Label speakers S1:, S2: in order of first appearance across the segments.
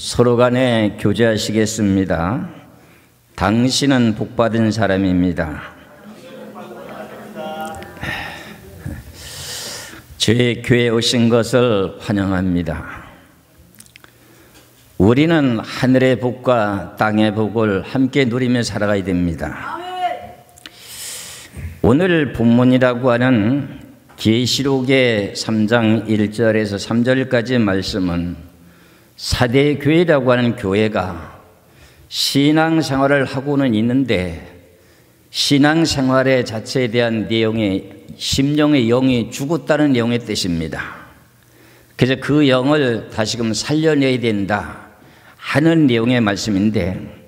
S1: 서로 간에 교제하시겠습니다. 당신은 복받은 사람입니다. 저희 교회에 오신 것을 환영합니다. 우리는 하늘의 복과 땅의 복을 함께 누리며 살아가야 됩니다. 오늘 본문이라고 하는 계시록의 3장 1절에서 3절까지의 말씀은 사대교회라고 하는 교회가 신앙생활을 하고는 있는데 신앙생활의 자체에 대한 내용의 심령의 영이 죽었다는 내용의 뜻입니다. 그래서 그 영을 다시금 살려내야 된다 하는 내용의 말씀인데,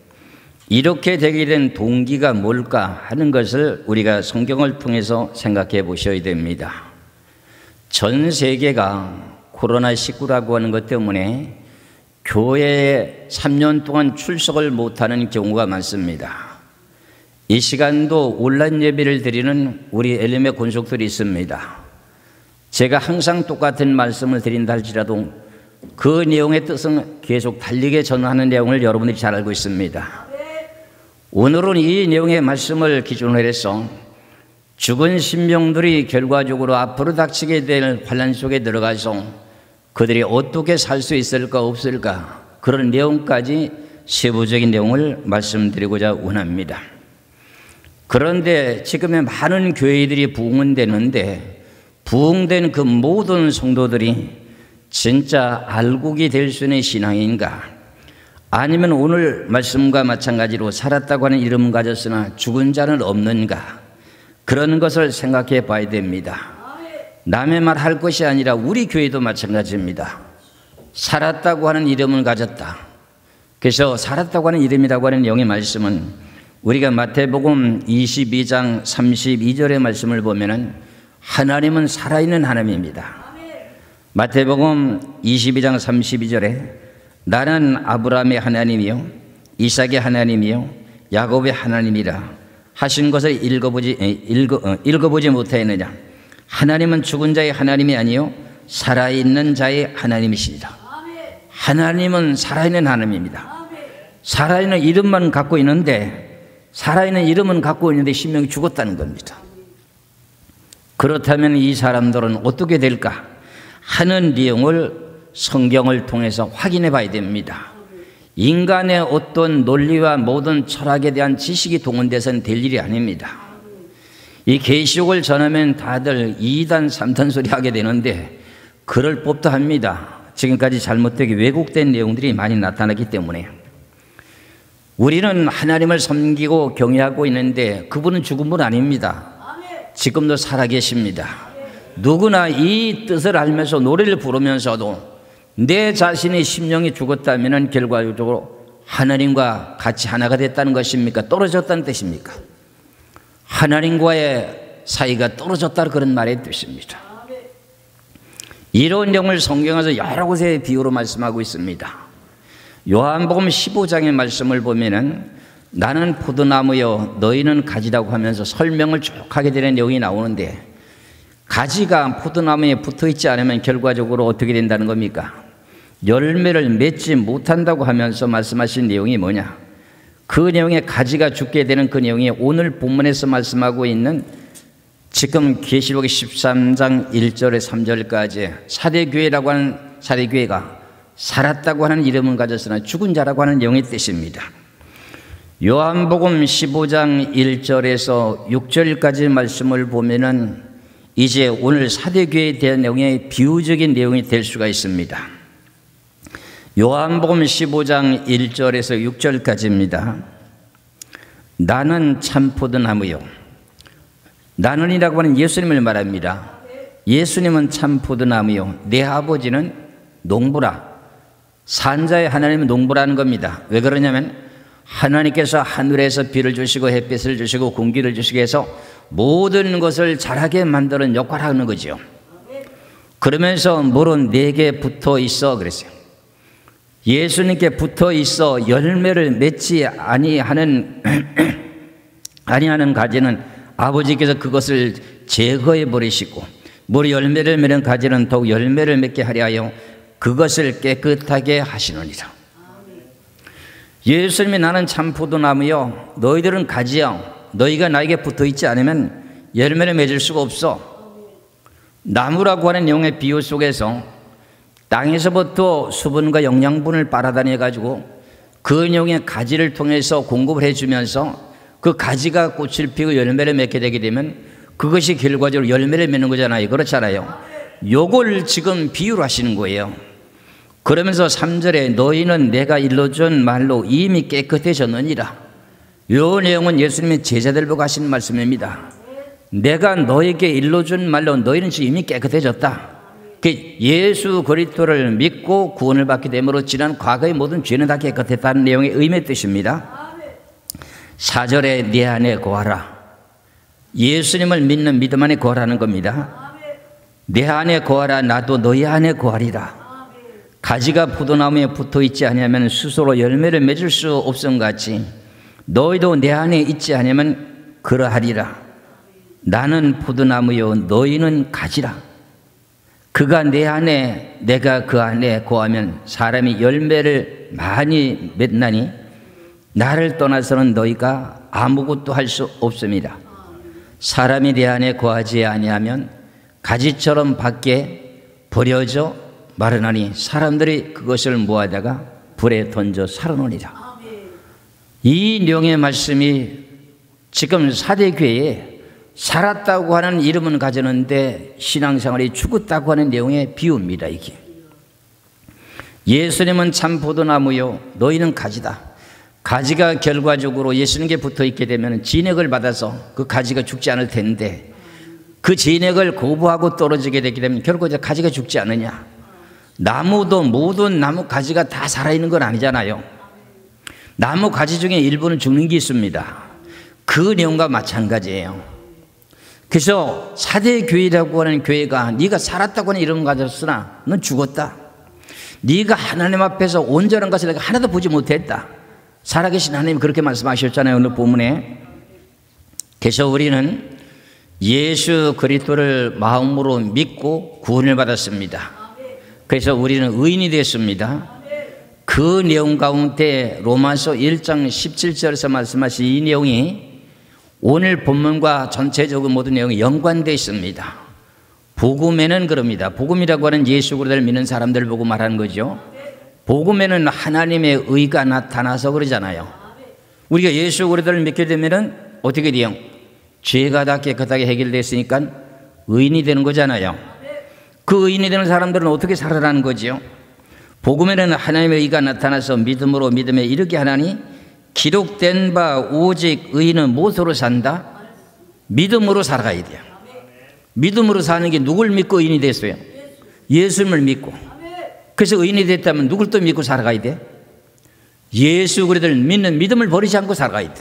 S1: 이렇게 되게 된 동기가 뭘까 하는 것을 우리가 성경을 통해서 생각해 보셔야 됩니다. 전 세계가 코로나19라고 하는 것 때문에 교회에 3년 동안 출석을 못하는 경우가 많습니다. 이 시간도 온라인 예배를 드리는 우리 엘리메 권속들이 있습니다. 제가 항상 똑같은 말씀을 드린다 할지라도 그 내용의 뜻은 계속 달리게 전하는 내용을 여러분들이 잘 알고 있습니다. 오늘은 이 내용의 말씀을 기준으로 해서 죽은 신명들이 결과적으로 앞으로 닥치게 될 환난 속에 들어가서 그들이 어떻게 살 수 있을까 없을까, 그런 내용까지 세부적인 내용을 말씀드리고자 원합니다. 그런데 지금의 많은 교회들이 부흥되는데 부흥된 그 모든 성도들이 진짜 알곡이 될 수 있는 신앙인가, 아니면 오늘 말씀과 마찬가지로 살았다고 하는 이름은 가졌으나 죽은 자는 없는가, 그런 것을 생각해 봐야 됩니다. 남의 말 할 것이 아니라 우리 교회도 마찬가지입니다. 살았다고 하는 이름을 가졌다. 그래서 살았다고 하는 이름이라고 하는 영의 말씀은 우리가 마태복음 22장 32절의 말씀을 보면은 하나님은 살아있는 하나님입니다. 마태복음 22장 32절에 나는 아브라함의 하나님이요 이삭의 하나님이요 야곱의 하나님이라 하신 것을 읽어보지 못하였느냐. 하나님은 죽은 자의 하나님이 아니요 살아있는 자의 하나님이시니라. 하나님은 살아있는 하나님입니다. 살아있는 이름만 갖고 있는데 신명이 죽었다는 겁니다. 그렇다면 이 사람들은 어떻게 될까 하는 내용을 성경을 통해서 확인해 봐야 됩니다. 인간의 어떤 논리와 모든 철학에 대한 지식이 동원돼서는 될 일이 아닙니다. 이 계시록을 전하면 다들 2단 3단 소리 하게 되는데 그럴 법도 합니다. 지금까지 잘못되게 왜곡된 내용들이 많이 나타나기 때문에. 우리는 하나님을 섬기고 경외하고 있는데 그분은 죽은 분 아닙니다. 지금도 살아계십니다. 누구나 이 뜻을 알면서 노래를 부르면서도 내 자신의 심령이 죽었다면 결과적으로 하나님과 같이 하나가 됐다는 것입니까? 떨어졌다는 뜻입니까? 하나님과의 사이가 떨어졌다, 그런 말의 뜻입니다. 이런 내용을 성경에서 여러 곳에 비유로 말씀하고 있습니다. 요한복음 15장의 말씀을 보면은 나는 포도나무여 너희는 가지라고 하면서 설명을 쭉 하게 되는 내용이 나오는데, 가지가 포도나무에 붙어 있지 않으면 결과적으로 어떻게 된다는 겁니까? 열매를 맺지 못한다고 하면서 말씀하신 내용이 뭐냐? 그 내용에 가지가 죽게 되는 그 내용이 오늘 본문에서 말씀하고 있는 지금 계시록 13장 1절에 3절까지 사대교회라고 하는 사대교회가 살았다고 하는 이름은 가졌으나 죽은 자라고 하는 내용의 뜻입니다. 요한복음 15장 1절에서 6절까지 말씀을 보면은 이제 오늘 사대교회에 대한 내용의 비유적인 내용이 될 수가 있습니다. 요한복음 15장 1절에서 6절까지입니다. 나는 참 포도나무요. 나는이라고 하는 예수님을 말합니다. 예수님은 참 포도나무요 내 아버지는 농부라. 산자의 하나님은 농부라는 겁니다. 왜 그러냐면 하나님께서 하늘에서 비를 주시고 햇빛을 주시고 공기를 주시게 해서 모든 것을 자라게 만드는 역할을 하는 거죠. 그러면서 물은 내게 붙어 있어 그랬어요. 예수님께 붙어 있어 열매를 맺지 아니하는 가지는 아버지께서 그것을 제거해 버리시고, 물이 열매를 맺는 가지는 더욱 열매를 맺게 하려 하여 그것을 깨끗하게 하시느니라. 예수님이 나는 참 포도나무요 너희들은 가지요 너희가 나에게 붙어있지 않으면 열매를 맺을 수가 없어. 나무라고 하는 내용의 비유 속에서 땅에서부터 수분과 영양분을 빨아다녀 가지고 그 내용의 가지를 통해서 공급을 해주면서 그 가지가 꽃을 피고 열매를 맺게 되게 되면 그것이 결과적으로 열매를 맺는 거잖아요. 그렇잖아요. 요걸 지금 비유로 하시는 거예요. 그러면서 3절에 너희는 내가 일러준 말로 이미 깨끗해졌느니라. 요 내용은 예수님의 제자들 보고 하시는 말씀입니다. 내가 너에게 일러준 말로 너희는 지금 이미 깨끗해졌다. 예수 그리스도를 믿고 구원을 받게 됨으로 지난 과거의 모든 죄는 다 깨끗했다는 내용의 의미의 뜻입니다. 4절에 내 안에 거하라. 예수님을 믿는 믿음 안에 거하라는 겁니다. 내 안에 거하라. 나도 너희 안에 거하리라. 가지가 포도나무에 붙어있지 아니하면 스스로 열매를 맺을 수 없음 같이 너희도 내 안에 있지 아니하면 그러하리라. 나는 포도나무요 너희는 가지라. 그가 내 안에 내가 그 안에 거하면 사람이 열매를 많이 맺나니 나를 떠나서는 너희가 아무것도 할 수 없습니다. 사람이 내 안에 거하지 아니하면 가지처럼 밖에 버려져 마르나니 사람들이 그것을 모아다가 불에 던져 살아놓으리라. 이 내용의 말씀이 지금 사대교회에 살았다고 하는 이름은 가졌는데 신앙생활이 죽었다고 하는 내용의 비유입니다. 이게 예수님은 참 포도나무요 너희는 가지다. 가지가 결과적으로 예수님께 붙어있게 되면 진액을 받아서 그 가지가 죽지 않을 텐데 그 진액을 거부하고 떨어지게 되게 되면 결국 가지가 죽지 않느냐. 나무도 모든 나무 가지가 다 살아있는 건 아니잖아요. 나무 가지 중에 일부는 죽는 게 있습니다. 그 내용과 마찬가지예요. 그래서 사대교회라고 하는 교회가 네가 살았다고 하는 이름 가졌으나 넌 죽었다. 네가 하나님 앞에서 온전한 것을 내가 하나도 보지 못했다. 살아계신 하나님이 그렇게 말씀하셨잖아요. 오늘 본문에. 그래서 우리는 예수 그리스도를 마음으로 믿고 구원을 받았습니다. 그래서 우리는 의인이 됐습니다. 그 내용 가운데 로마서 1장 17절에서 말씀하신 이 내용이 오늘 본문과 전체적으로 모든 내용이 연관되어 있습니다. 복음에는 그럽니다. 복음이라고 하는 예수 그리스도를 믿는 사람들 보고 말하는 거죠. 복음에는 하나님의 의가 나타나서 그러잖아요. 우리가 예수 그리스도를 믿게 되면은 어떻게 돼요? 죄가 다 깨끗하게 해결됐으니까 의인이 되는 거잖아요. 그 의인이 되는 사람들은 어떻게 살아라는 거지요? 복음에는 하나님의 의가 나타나서 믿음으로 믿음에 이르게 하나니 기록된 바 오직 의인은 무엇으로 산다? 믿음으로 살아가야 돼요. 믿음으로 사는 게 누굴 믿고 의인이 됐어요? 예수님을 믿고. 그래서 의인이 됐다면 누굴 또 믿고 살아가야 돼? 예수 그리스도를 믿는 믿음을 버리지 않고 살아가야 돼.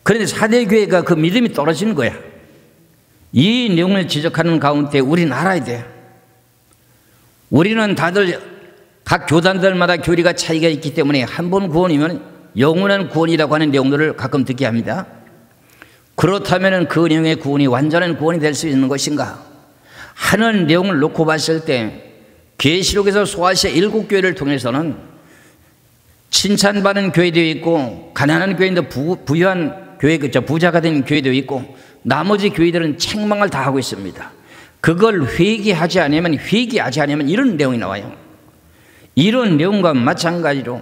S1: 그런데 사대교회가 그 믿음이 떨어지는 거야. 이 내용을 지적하는 가운데 우리는 알아야 돼. 우리는 다들 각 교단들마다 교리가 차이가 있기 때문에 한 번 구원이면 영원한 구원이라고 하는 내용들을 가끔 듣게 합니다. 그렇다면 그 내용의 구원이 완전한 구원이 될 수 있는 것인가 하는 내용을 놓고 봤을 때 계시록에서 소아시아 7교회를 통해서는 칭찬받은 교회도 있고 가난한 교회인데 부유한 교회, 부자가 된 교회도 있고 나머지 교회들은 책망을 다 하고 있습니다. 그걸 회개하지 않으면 이런 내용이 나와요. 이런 내용과 마찬가지로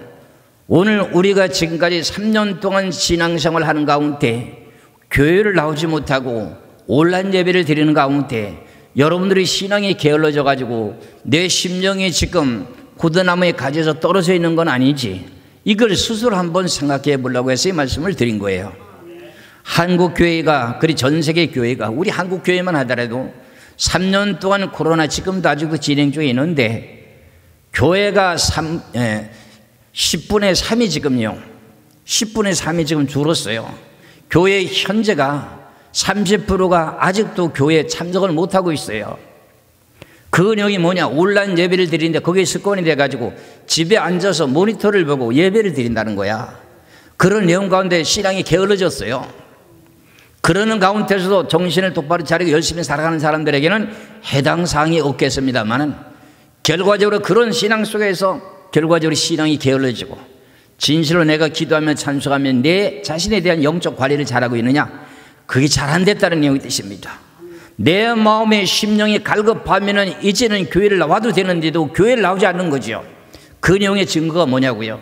S1: 오늘 우리가 지금까지 3년 동안 신앙생활을 하는 가운데 교회를 나오지 못하고 온라인 예배를 드리는 가운데 여러분들의 신앙이 게을러져 가지고 내 심령이 지금 포도나무에 가지에서 떨어져 있는 건 아니지. 이걸 스스로 한번 생각해 보려고 해서 이 말씀을 드린 거예요. 한국 교회가, 그리 전 세계 교회가, 우리 한국 교회만 하더라도 3년 동안 코로나 지금도 아직도 진행 중에 있는데 교회가 10분의 3이 지금요. 10분의 3이 지금 줄었어요. 교회 현재가 30%가 아직도 교회에 참석을 못하고 있어요. 그 내용이 뭐냐? 온라인 예배를 드리는데 거기에 습관이 돼가지고 집에 앉아서 모니터를 보고 예배를 드린다는 거야. 그런 내용 가운데 신앙이 게을러졌어요. 그러는 가운데서도 정신을 똑바로 차리고 열심히 살아가는 사람들에게는 해당 사항이 없겠습니다만은 결과적으로 그런 신앙 속에서 결과적으로 신앙이 게을러지고 진실로 내가 기도하며 찬송하면 내 자신에 대한 영적 관리를 잘하고 있느냐? 그게 잘 안 됐다는 내용이 뜻입니다. 내 마음의 심령이 갈급하면 이제는 교회를 나와도 되는데도 교회를 나오지 않는 거죠. 그 내용의 증거가 뭐냐고요?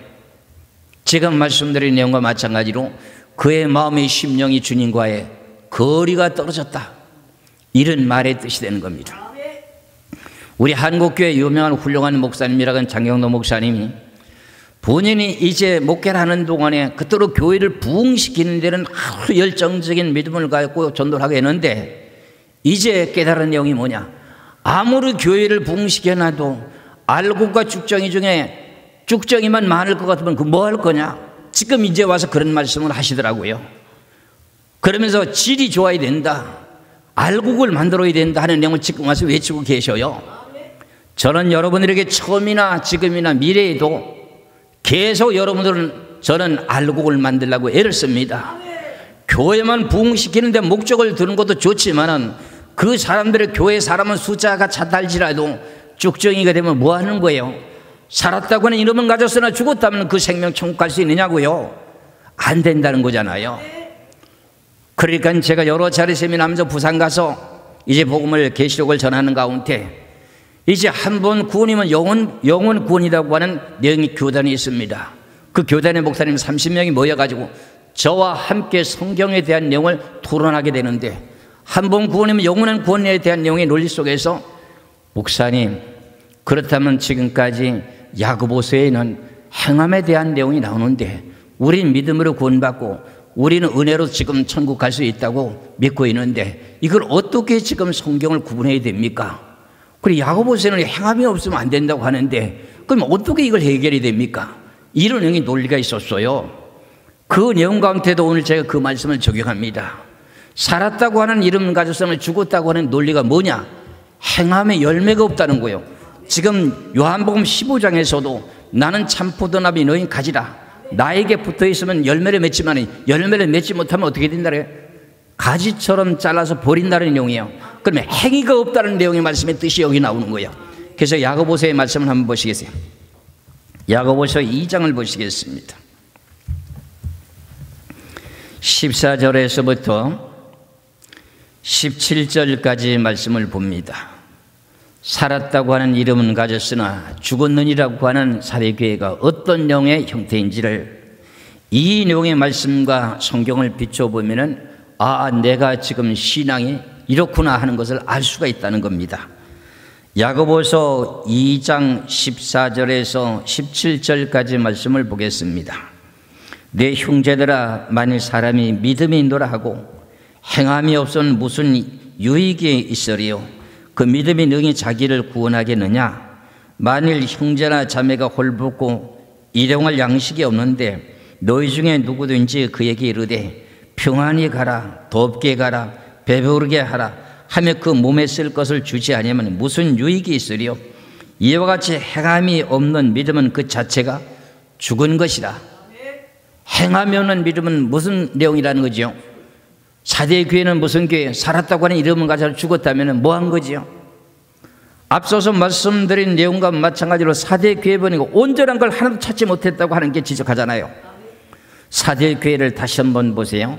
S1: 지금 말씀드린 내용과 마찬가지로 그의 마음의 심령이 주님과의 거리가 떨어졌다, 이런 말의 뜻이 되는 겁니다. 우리 한국교회 유명한 훌륭한 목사님이라는 장경도 목사님이 본인이 이제 목회를 하는 동안에 그토록 교회를 부흥시키는 데는 아주 열정적인 믿음을 갖고 전도를 하게 했는데, 이제 깨달은 내용이 뭐냐? 아무리 교회를 부흥시켜놔도 알곡과 쭉정이 중에 쭉정이만 많을 것 같으면 그 뭐 할 거냐? 지금 이제 와서 그런 말씀을 하시더라고요. 그러면서 질이 좋아야 된다, 알곡을 만들어야 된다 하는 내용을 지금 와서 외치고 계셔요. 저는 여러분들에게 처음이나 지금이나 미래에도 계속 여러분들은 저는 알곡을 만들려고 애를 씁니다. 교회만 부흥시키는 데 목적을 두는 것도 좋지만은 그 사람들의 교회 사람은 숫자가 차달지라도 쭉정이가 되면 뭐 하는 거예요? 살았다고 하는 이름은 가졌으나 죽었다면 그 생명 천국 갈 수 있느냐고요? 안 된다는 거잖아요. 그러니까 제가 여러 차례 세미나하면서 부산 가서 이제 복음을, 계시록을 전하는 가운데 이제 한 번 구원이면 영원 구원이라고 하는 내용이 교단이 있습니다. 그 교단의 목사님 30명이 모여가지고 저와 함께 성경에 대한 내용을 토론하게 되는데, 한 번 구원이면 영원한 구원에 대한 내용의 논리 속에서 목사님, 그렇다면 지금까지 야고보서에는 행함에 대한 내용이 나오는데 우린 믿음으로 구원받고 우리는 은혜로 지금 천국 갈 수 있다고 믿고 있는데 이걸 어떻게 지금 성경을 구분해야 됩니까? 그리고 야고보서에는 행함이 없으면 안 된다고 하는데 그럼 어떻게 이걸 해결이 됩니까? 이런 내용의 논리가 있었어요. 그 내용 가운데도 오늘 제가 그 말씀을 적용합니다. 살았다고 하는 이름 가졌으면 죽었다고 하는 논리가 뭐냐? 행함에 열매가 없다는 거예요. 지금 요한복음 15장에서도 나는 참 포도나무 너희는 가지라, 나에게 붙어있으면 열매를 맺지만 열매를 맺지 못하면 어떻게 된다래요? 가지처럼 잘라서 버린다는 내용이에요. 그러면 행위가 없다는 내용의 말씀의 뜻이 여기 나오는 거예요. 그래서 야고보서의 말씀을 한번 보시겠어요? 야고보서 2장을 보시겠습니다. 14절에서부터 17절까지 말씀을 봅니다. 살았다고 하는 이름은 가졌으나 죽었느니라고 하는 사대교회가 어떤 내용의 형태인지를 이 내용의 말씀과 성경을 비춰보면은 아, 내가 지금 신앙이 이렇구나 하는 것을 알 수가 있다는 겁니다. 야고보서 2장 14절에서 17절까지 말씀을 보겠습니다. 내 형제들아, 만일 사람이 믿음이 있노라 하고 행함이 없으면 무슨 유익이 있으리요? 그 믿음이 능히 자기를 구원하겠느냐? 만일 형제나 자매가 홀벗고 일용할 양식이 없는데 너희 중에 누구든지 그에게 이르되 평안히 가라, 덥게 가라, 배부르게 하라 하며 그 몸에 쓸 것을 주지 아니하면 무슨 유익이 있으리요? 이와 같이 행함이 없는 믿음은 그 자체가 죽은 것이라. 행함이 없는 믿음은 무슨 내용이라는 거죠? 사대 교회는 무슨 교회? 살았다고 하는 이름을 가지고 죽었다면 뭐 한 거지요? 앞서서 말씀드린 내용과 마찬가지로 사대 교회 보니까 온전한 걸 하나도 찾지 못했다고 하는 게 지적하잖아요. 사대 교회를 다시 한번 보세요.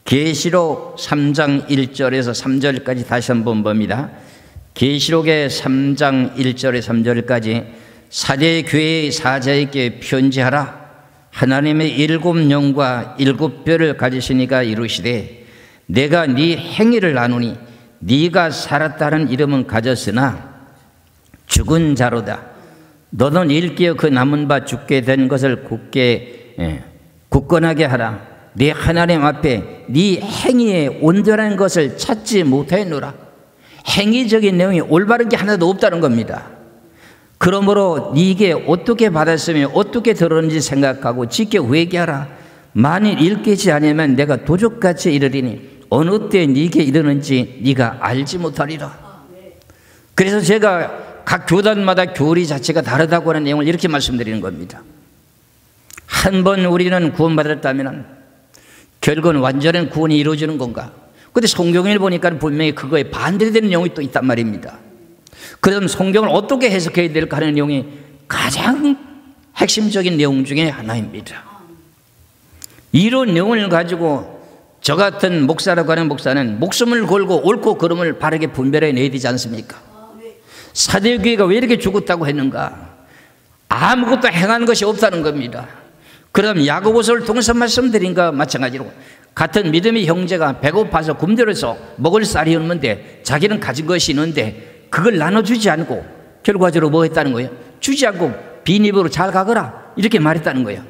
S1: 계시록 3장 1절에서 3절까지 다시 한번 봅니다. 계시록의 3장 1절에서 3절까지 사대 교회의 사자에게 편지하라. 하나님의 7영과 7뼈를 가지시니가 이루시되 내가 네 행위를 아노니 네가 살았다는 이름은 가졌으나 죽은 자로다. 너는 일깨어 그 남은 바 죽게 된 것을 굳건하게 하라. 네 하나님 앞에 네 행위에 온전한 것을 찾지 못하였노라. 행위적인 내용이 올바른 게 하나도 없다는 겁니다. 그러므로 네게 어떻게 받았으며 어떻게 들었는지 생각하고 지켜 회개하라. 만일 일깨지 아니면 내가 도적같이 이르리니 어느 때 네게 이르는지 네가 알지 못하리라. 그래서 제가 각 교단마다 교리 자체가 다르다고 하는 내용을 이렇게 말씀드리는 겁니다. 한 번 우리는 구원받았다면 결국은 완전한 구원이 이루어지는 건가? 그런데 성경을 보니까 분명히 그거에 반대되는 내용이 또 있단 말입니다. 그럼 성경을 어떻게 해석해야 될까 하는 내용이 가장 핵심적인 내용 중에 하나입니다. 이런 내용을 가지고 저 같은 목사라고 하는 목사는 목숨을 걸고 옳고 그름을 바르게 분별해 내야 되지 않습니까? 사대교회가 왜 이렇게 죽었다고 했는가? 아무것도 행한 것이 없다는 겁니다. 그럼 야고보서를 통해서 말씀드린 것과 마찬가지로 같은 믿음의 형제가 배고파서 굶주려서 먹을 쌀이 없는데 자기는 가진 것이 있는데 그걸 나눠주지 않고 결과적으로 뭐 했다는 거예요? 주지 않고 빈입으로 잘 가거라 이렇게 말했다는 거예요.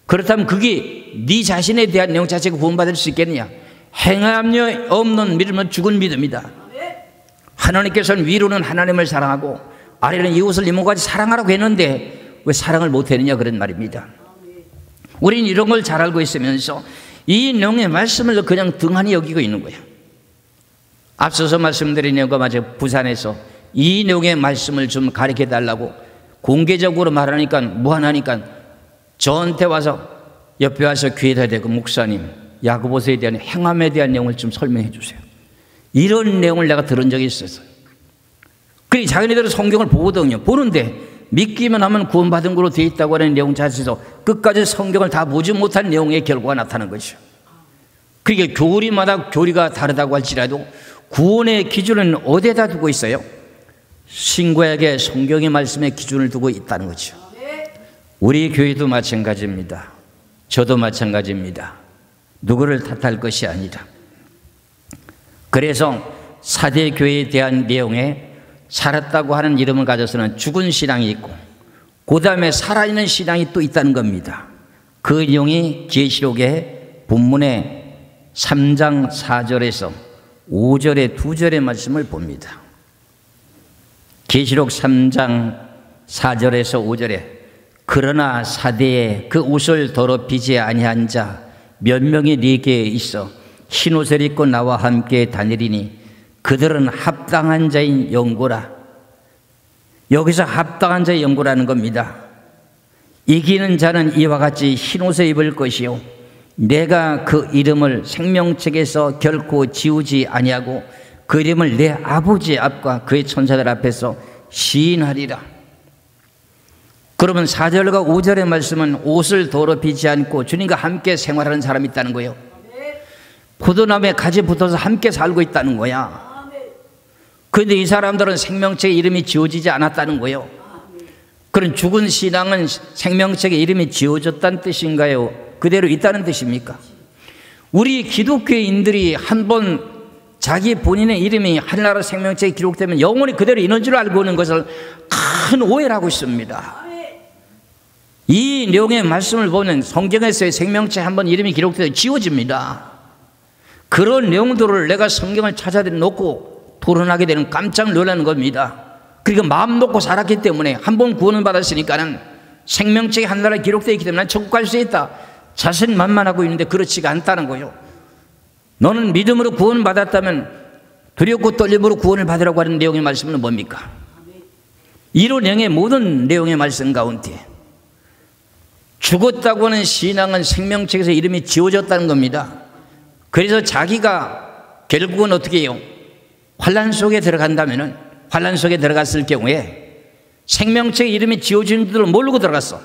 S1: 그렇다면 그게 네 자신에 대한 내용 자체가 구원받을 수 있겠느냐? 행함이 없는 믿음은 죽은 믿음이다. 하나님께서는 위로는 하나님을 사랑하고 아래는 이웃을 이모까지 사랑하라고 했는데 왜 사랑을 못했느냐 그런 말입니다. 우리는 이런 걸 잘 알고 있으면서 이 내용의 말씀을 그냥 등한히 여기고 있는 거예요. 앞서서 말씀드린 내용과 마치 부산에서 이 내용의 말씀을 좀 가르쳐 달라고 공개적으로 말하니까 무한하니까 저한테 와서 옆에 와서 귀에다 대고 목사님 야고보서에 대한 행함에 대한 내용을 좀 설명해 주세요. 이런 내용을 내가 들은 적이 있었어요. 그러니 자기네들은 성경을 보거든요. 보는데 믿기만 하면 구원받은 거로 되어 있다고 하는 내용 자체에서 끝까지 성경을 다 보지 못한 내용의 결과가 나타나는 거죠. 그러니까 교리마다 교리가 다르다고 할지라도 구원의 기준은 어디에다 두고 있어요? 신구약의 성경의 말씀의 기준을 두고 있다는 거죠. 우리 교회도 마찬가지입니다. 저도 마찬가지입니다. 누구를 탓할 것이 아니라. 그래서 사대교회에 대한 내용에 살았다고 하는 이름을 가져서는 죽은 신앙이 있고 그 다음에 살아있는 신앙이 또 있다는 겁니다. 그 내용이 계시록의 본문의 3장 4절에서 5절의 두 절의 말씀을 봅니다. 계시록 3장 4절에서 5절에 그러나 사대에 그 옷을 더럽히지 아니한 자 몇 명이 네게 있어 흰옷을 입고 나와 함께 다니리니 그들은 합당한 자인 영고라. 여기서 합당한 자의 영고라는 겁니다. 이기는 자는 이와 같이 흰옷을 입을 것이요 내가 그 이름을 생명책에서 결코 지우지 아니하고 그 이름을 내 아버지 앞과 그의 천사들 앞에서 시인하리라. 그러면 4절과 5절의 말씀은 옷을 더럽히지 않고 주님과 함께 생활하는 사람이 있다는 거예요. 포도나무에 가지 붙어서 함께 살고 있다는 거야. 그런데 이 사람들은 생명책에 이름이 지워지지 않았다는 거예요. 그런 죽은 신앙은 생명책에 이름이 지워졌다는 뜻인가요? 그대로 있다는 뜻입니까? 우리 기독교인들이 한번 자기 본인의 이름이 하늘나라 생명책에 기록되면 영원히 그대로 있는 줄 알고 있는 것을 큰 오해를 하고 있습니다. 이 내용의 말씀을 보면 성경에서의 생명체 한번 이름이 기록되어 지워집니다. 그런 내용들을 내가 성경을 찾아놓고 토론하게 되는 깜짝 놀라는 겁니다. 그러니까 마음 놓고 살았기 때문에 한번 구원을 받았으니까는 생명책에 하늘나라에 기록되어 있기 때문에 난 천국 갈 수 있다. 자신만만하고 있는데 그렇지가 않다는 거예요. 너는 믿음으로 구원을 받았다면 두렵고 떨림으로 구원을 받으라고 하는 내용의 말씀은 뭡니까? 이런 내용의 모든 내용의 말씀 가운데 죽었다고 하는 신앙은 생명책에서 이름이 지워졌다는 겁니다. 그래서 자기가 결국은 어떻게 해요? 환난 속에 들어간다면은 환난 속에 들어갔을 경우에 생명책에 이름이 지워진 줄을 모르고 들어갔어.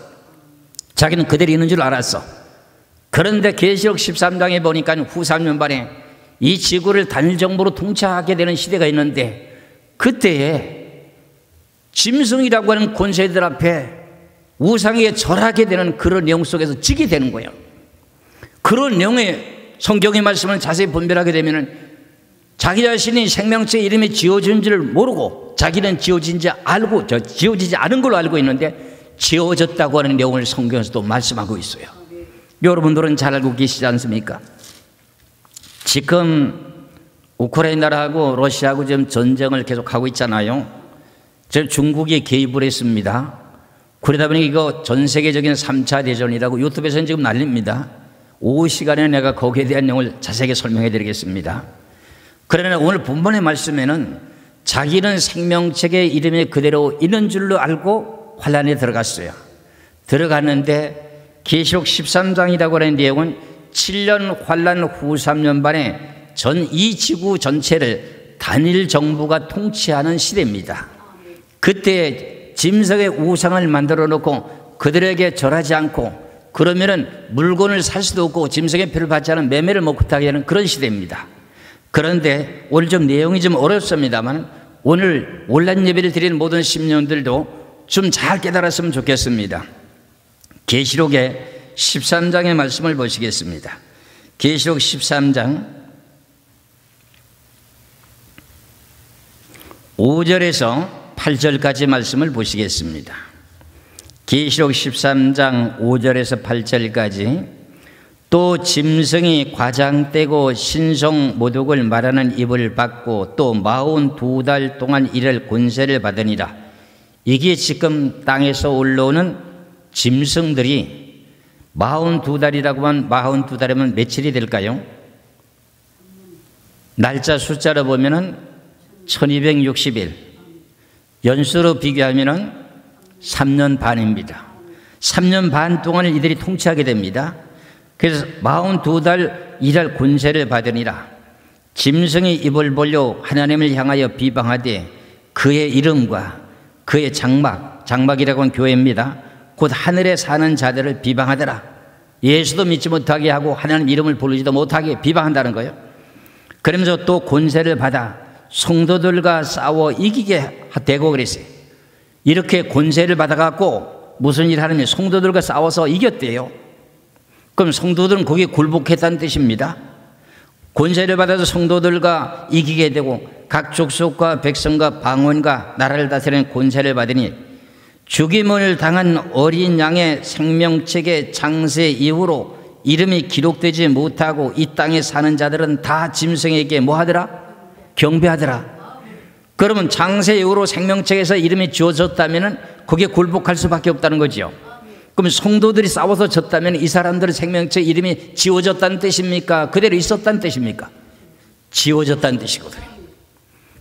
S1: 자기는 그대로 있는 줄 알았어. 그런데 계시록 13장에 보니까 후 3년 만에 이 지구를 단일 정부로 통치하게 되는 시대가 있는데 그때에 짐승이라고 하는 권세들 앞에 우상에 절하게 되는 그런 내용 속에서 지게 되는 거예요. 그런 내용의 성경의 말씀을 자세히 분별하게 되면 자기 자신이 생명체의 이름이 지어진 줄 모르고 자기는 지어진지 알고 지어지지 않은 걸로 알고 있는데 지어졌다고 하는 내용을 성경에서도 말씀하고 있어요. 여러분들은 잘 알고 계시지 않습니까? 지금 우크라이나하고 러시아하고 지금 전쟁을 계속하고 있잖아요. 지금 중국이 개입을 했습니다. 그러다 보니 이거 전 세계적인 3차 대전이라고 유튜브에서는 지금 난립니다. 오후 시간에 내가 거기에 대한 내용을 자세하게 설명해 드리겠습니다. 그러나 오늘 본문의 말씀에는 자기는 생명책의 이름이 그대로 있는 줄로 알고 환란에 들어갔어요. 들어갔는데 계시록 13장이라고 하는 내용은 7년 환란 후 3년 만에 전 이 지구 전체를 단일 정부가 통치하는 시대입니다. 그때 짐승의 우상을 만들어 놓고 그들에게 절하지 않고 그러면은 물건을 살 수도 없고 짐승의 표를 받지 않은 매매를 못하게 하는 그런 시대입니다. 그런데 오늘 좀 내용이 좀 어렵습니다만 오늘 온라인 예배를 드리는 모든 심령들도 좀 잘 깨달았으면 좋겠습니다. 계시록의 13장의 말씀을 보시겠습니다. 계시록 13장 5절에서 8절까지 말씀을 보시겠습니다. 계시록 13장 5절에서 8절까지 또 짐승이 과장되고 신성 모독을 말하는 입을 받고 또 42달 동안 이를 권세를 받으니라. 이게 지금 땅에서 올라오는 짐승들이 42달이라고 하면 42달이면 며칠이 될까요? 날짜 숫자로 보면은 1260일, 연수로 비교하면은 3년 반입니다. 3년 반 동안을 이들이 통치하게 됩니다. 그래서 42달 일할 권세를 받으니라. 짐승이 입을 벌려 하나님을 향하여 비방하되 그의 이름과 그의 장막이라고 하는 교회입니다. 곧 하늘에 사는 자들을 비방하더라. 예수도 믿지 못하게 하고 하나님 이름을 부르지도 못하게 비방한다는 거예요. 그러면서 또 권세를 받아 성도들과 싸워 이기게 되고 그랬어요. 이렇게 권세를 받아갖고 무슨 일을 하느냐, 성도들과 싸워서 이겼대요. 그럼 성도들은 거기에 굴복했다는 뜻입니다. 권세를 받아서 성도들과 이기게 되고 각 족속과 백성과 방언과 나라를 다스리는 권세를 받으니 죽임을 당한 어린 양의 생명책의 장세 이후로 이름이 기록되지 못하고 이 땅에 사는 자들은 다 짐승에게 뭐 하더라? 경배하더라. 그러면 장세 이후로 생명책에서 이름이 지워졌다면 거기에 굴복할 수밖에 없다는 거죠. 그럼 성도들이 싸워서 졌다면 이 사람들의 생명책 이름이 지워졌다는 뜻입니까? 그대로 있었다는 뜻입니까? 지워졌다는 뜻이거든요.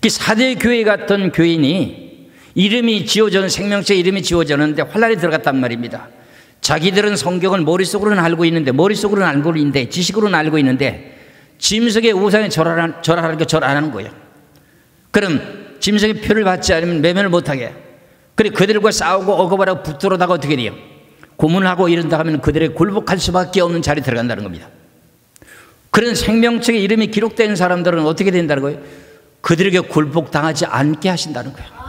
S1: 그 사대 교회 같은 교인이 이름이 지워졌는 생명책 이름이 지워졌는데 환란이 들어갔단 말입니다. 자기들은 성경을 머릿속으로는 알고 있는데 지식으로는 알고 있는데 짐승의 우상에 절하라니까 절 안 하는 거예요. 그럼 짐승의 표를 받지 않으면 매매를 못하게. 그래 그들과 싸우고 억압하고 붙들어다가 어떻게 돼요? 고문하고 이런다 하면 그들에게 굴복할 수밖에 없는 자리에 들어간다는 겁니다. 그런 생명책에 이름이 기록된 사람들은 어떻게 된다는 거예요? 그들에게 굴복당하지 않게 하신다는 거예요.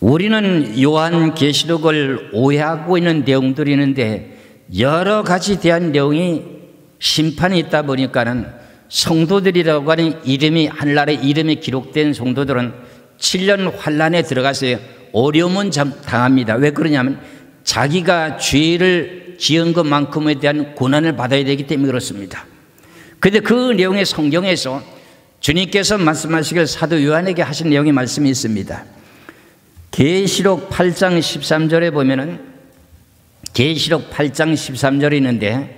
S1: 우리는 요한계시록을 오해하고 있는 내용들이 있는데 여러 가지 대한 내용이 심판이 있다 보니까는 성도들이라고 하는 이름이 하늘나라에 이름이 기록된 성도들은 7년 환란에 들어가서 어려움은 당합니다. 왜 그러냐면 자기가 죄를 지은 것만큼에 대한 고난을 받아야 되기 때문에 그렇습니다. 그런데 그 내용의 성경에서 주님께서 말씀하시길 사도 요한에게 하신 내용의 말씀이 있습니다. 계시록 8장 13절에 보면은 계시록 8장 13절이 있는데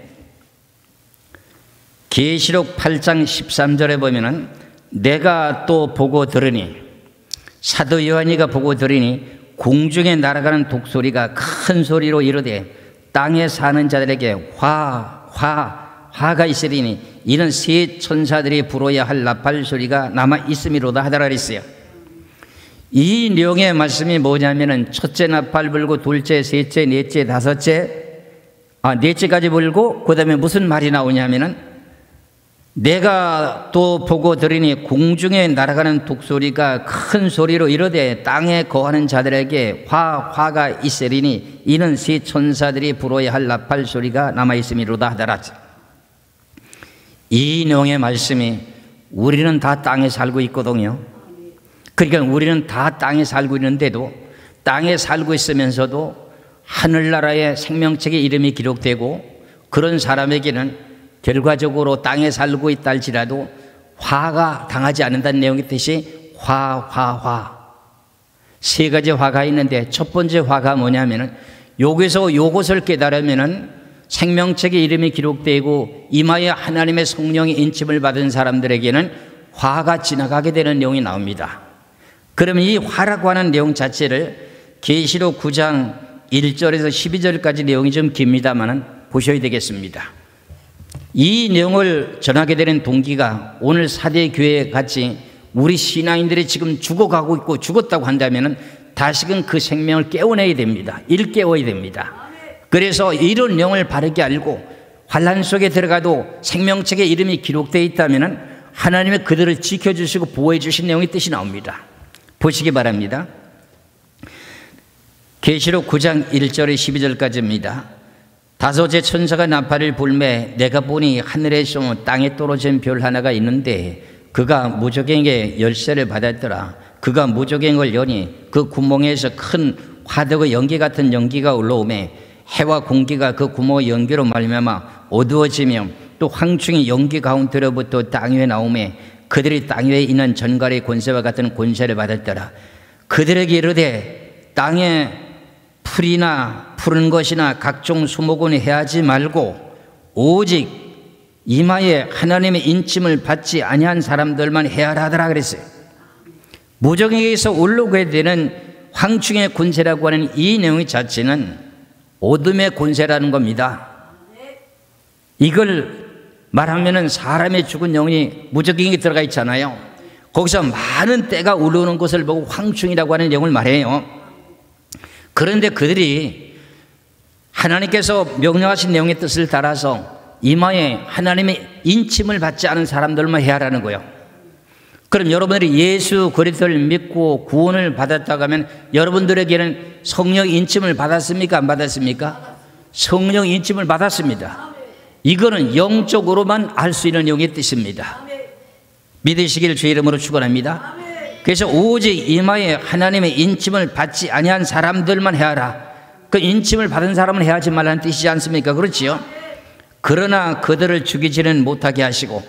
S1: 계시록 8장 13절에 보면은 내가 또 보고 들으니 사도 요한이가 보고 들으니 공중에 날아가는 독소리가 큰 소리로 이르되 땅에 사는 자들에게 화가 있으리니 이는 세 천사들이 불어야 할 나팔 소리가 남아 있음이로다 하더라 그랬어요. 이 내용의 말씀이 뭐냐면은 첫째 나팔 불고 둘째, 셋째, 넷째, 다섯째, 넷째까지 불고 그 다음에 무슨 말이 나오냐면은 내가 또 보고 들으니 공중에 날아가는 독소리가 큰 소리로 이르되 땅에 거하는 자들에게 화가 있으리니 이는 세 천사들이 불어야 할 나팔 소리가 남아있음이로다 하더라. 이 내용의 말씀이 우리는 다 땅에 살고 있거든요. 그러니까 우리는 다 땅에 살고 있는데도 땅에 살고 있으면서도 하늘나라의 생명책에 이름이 기록되고 그런 사람에게는 결과적으로 땅에 살고 있다 할지라도 화가 당하지 않는다는 내용의 뜻이 세 가지 화가 있는데 첫 번째 화가 뭐냐면은 여기서 요것을 깨달으면은 생명책에 이름이 기록되고 이마에 하나님의 성령의 인침을 받은 사람들에게는 화가 지나가게 되는 내용이 나옵니다. 그러면 이 화라고 하는 내용 자체를 계시록 9장 1절에서 12절까지 내용이 좀 깁니다만은 보셔야 되겠습니다. 이 내용을 전하게 되는 동기가 오늘 사대 교회 같이 우리 신앙인들이 지금 죽어가고 있고 죽었다고 한다면은 다시금 그 생명을 깨워내야 됩니다. 일깨워야 됩니다. 그래서 이런 내용을 바르게 알고 환난 속에 들어가도 생명책에 이름이 기록되어 있다면 하나님의 그들을 지켜주시고 보호해 주신 내용의 뜻이 나옵니다. 보시기 바랍니다. 계시록 9장 1절에 12절까지입니다. 다섯째 천사가 나팔을 불매 내가 보니 하늘에서 땅에 떨어진 별 하나가 있는데 그가 무저갱에게 열쇠를 받았더라. 그가 무저갱을 여니 그 구멍에서 큰 화덕의 연기 같은 연기가 올라오매 해와 공기가 그 구멍의 연기로 말미암아 어두워지며 또 황충이 연기 가운데로부터 땅 위에 나오매 그들이 땅 위에 있는 전갈의 권세와 같은 권세를 받았더라. 그들에게 이르되 땅에 풀이나 푸른 것이나 각종 수목은 해하지 말고 오직 이마에 하나님의 인침을 받지 아니한 사람들만 해하라 하더라 그랬어요. 무저갱에게서 올라오게 되는 황충의 권세라고 하는 이 내용 자체는 어둠의 권세라는 겁니다. 이걸 말하면은 사람의 죽은 영이 무저갱에 들어가 있잖아요. 거기서 많은 때가 올라오는 것을 보고 황충이라고 하는 내용을 말해요. 그런데 그들이 하나님께서 명령하신 내용의 뜻을 따라서 이마에 하나님의 인침을 받지 않은 사람들만 해하라는 거예요. 그럼 여러분들이 예수 그리스도를 믿고 구원을 받았다고 하면 여러분들에게는 성령 인침을 받았습니까? 안 받았습니까? 성령 인침을 받았습니다. 이거는 영적으로만 알 수 있는 내용의 뜻입니다. 믿으시길 주의 이름으로 축원합니다. 그래서 오직 이마에 하나님의 인침을 받지 아니한 사람들만 해하라. 그 인침을 받은 사람은 해하지 말라는 뜻이지 않습니까? 그렇지요? 그러나 그들을 죽이지는 못하게 하시고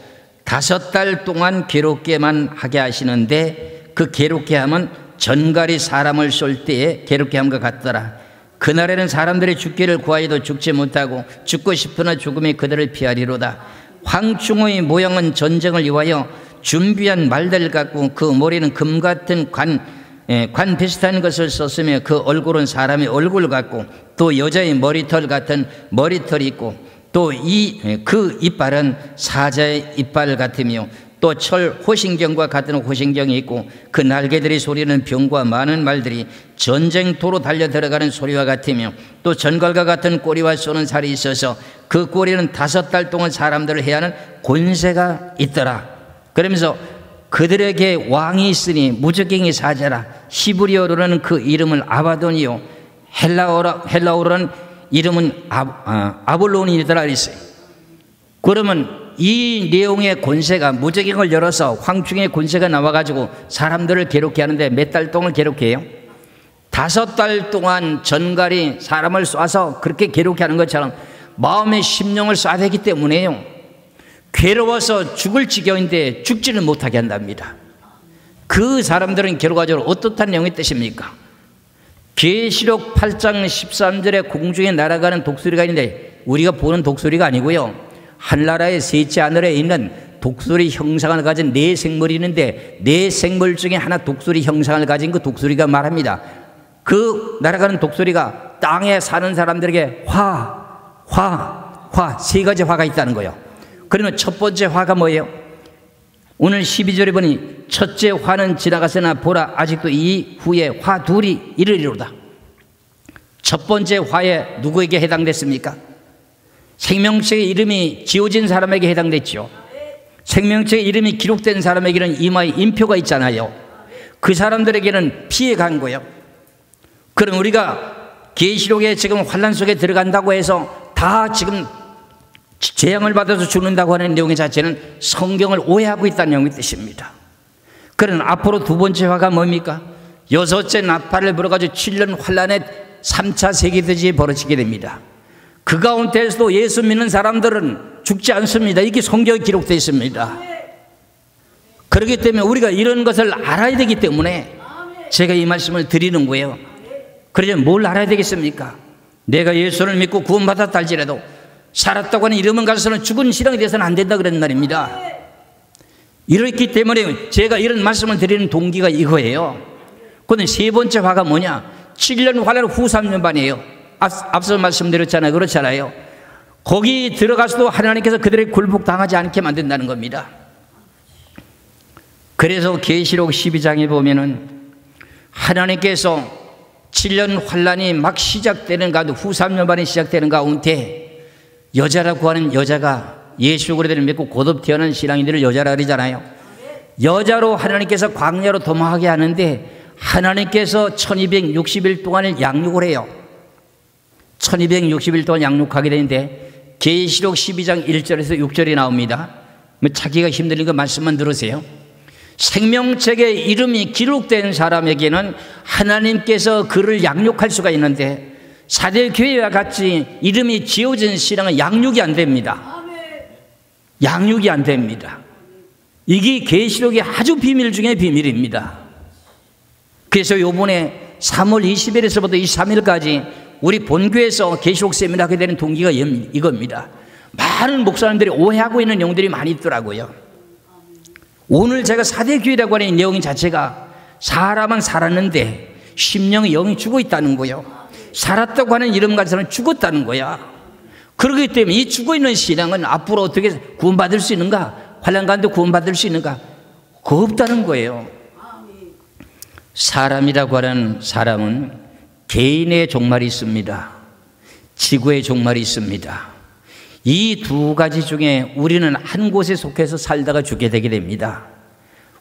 S1: 5달 동안 괴롭게만 하게 하시는데 그 괴롭게 함은 전갈이 사람을 쏠 때에 괴롭게 함과 같더라. 그날에는 사람들이 죽기를 구하여도 죽지 못하고 죽고 싶으나 죽음이 그들을 피하리로다. 황충의 모양은 전쟁을 위하여 준비한 말들 같고 그 머리는 금 같은 관 비슷한 것을 썼으며 그 얼굴은 사람의 얼굴 같고 또 여자의 머리털 같은 머리털이 있고 또 그 이빨은 사자의 이빨 같으며 또 철 호신경과 같은 호신경이 있고 그 날개들이 소리는 병과 많은 말들이 전쟁터로 달려 들어가는 소리와 같으며 또 전갈과 같은 꼬리와 쏘는 살이 있어서 그 꼬리는 5달 동안 사람들을 해하는 권세가 있더라. 그러면서 그들에게 왕이 있으니 무저갱이 사자라. 히브리어로는 그 이름을 아바돈이요 헬라어로는 이름은 아볼론이더라 그랬어요. 그러면 이 내용의 권세가 무저갱을 열어서 황충의 권세가 나와가지고 사람들을 괴롭게 하는데 몇 달 동안 괴롭게 해요? 5달 동안 전갈이 사람을 쏴서 그렇게 괴롭게 하는 것처럼 마음의 심령을 쏴대기 때문에요. 괴로워서 죽을 지경인데 죽지는 못하게 한답니다. 그 사람들은 괴로워가지고 어떻다는 내용의 뜻입니까? 계시록 8장 13절에 공중에 날아가는 독수리가 있는데 우리가 보는 독수리가 아니고요. 한나라의 셋째 하늘에 있는 독수리 형상을 가진 4생물이 있는데 4생물 중에 하나 독수리 형상을 가진 그 독수리가 말합니다. 그 날아가는 독수리가 땅에 사는 사람들에게 화, 3가지 화가 있다는 거예요. 그러면 첫 번째 화가 뭐예요? 오늘 12절에 보니 첫째 화는 지나갔으나 보라 아직도 이 후에 화 둘이 이르리로다. 첫 번째 화에 누구에게 해당됐습니까? 생명책의 이름이 지어진 사람에게 해당됐죠. 생명책의 이름이 기록된 사람에게는 이마에 인표가 있잖아요. 그 사람들에게는 피해간 거예요. 그럼 우리가 계시록에 지금 환난 속에 들어간다고 해서 다 지금 재앙을 받아서 죽는다고 하는 내용의 자체는 성경을 오해하고 있다는 내용의 뜻입니다. 그럼 앞으로 두 번째 화가 뭡니까? 6째 나팔을 불어가지고 7년 환난의 3차 세계대전이 벌어지게 됩니다. 그 가운데서도 예수 믿는 사람들은 죽지 않습니다. 이게 성경에 기록되어 있습니다. 그렇기 때문에 우리가 이런 것을 알아야 되기 때문에 제가 이 말씀을 드리는 거예요. 그래서 뭘 알아야 되겠습니까? 내가 예수를 믿고 구원받았다 할지라도 살았다고 하는 이름은 가서는 죽은 신앙이 돼서는 안 된다 그런 말입니다. 이렇기 때문에 제가 이런 말씀을 드리는 동기가 이거예요. 그런데 세 번째 화가 뭐냐? 7년 환란 후 3년 반이에요. 앞서 말씀드렸잖아요. 그렇잖아요. 거기 들어가서도 하나님께서 그들의 굴복당하지 않게 만든다는 겁니다. 그래서 계시록 12장에 보면은 하나님께서 7년 환란이 막 시작되는 가운데 후삼년반이 시작되는 가운데 여자라고 하는 여자가 예수 그리스도를 믿고 거듭 태어난 신앙인들을 여자라 그러잖아요. 여자로 하나님께서 광야로 도망하게 하는데 하나님께서 1260일 동안을 양육을 해요. 1260일 동안 양육하게 되는데 계시록 12장 1절에서 6절이 나옵니다. 찾기가 힘드니까 말씀만 들으세요. 생명책에 이름이 기록된 사람에게는 하나님께서 그를 양육할 수가 있는데 사대교회와 같이 이름이 지어진 신앙은 양육이 안 됩니다. 양육이 안 됩니다. 이게 계시록의 아주 비밀 중에 비밀입니다. 그래서 이번에 3월 20일에서부터 23일까지 우리 본교에서 계시록 세미나 하게 되는 동기가 이겁니다. 많은 목사님들이 오해하고 있는 내용들이 많이 있더라고요. 오늘 제가 사대교회라고 하는 내용 자체가 사람은 살았는데 심령의 영이 죽어 있다는 거예요. 살았다고 하는 이름 가진 사람은 죽었다는 거야. 그렇기 때문에 이 죽어있는 신앙은 앞으로 어떻게 구원받을 수 있는가? 환난 가운데 구원받을 수 있는가? 그거 없다는 거예요. 사람이라고 하는 사람은 개인의 종말이 있습니다. 지구의 종말이 있습니다. 이 두 가지 중에 우리는 한 곳에 속해서 살다가 죽게 되게 됩니다.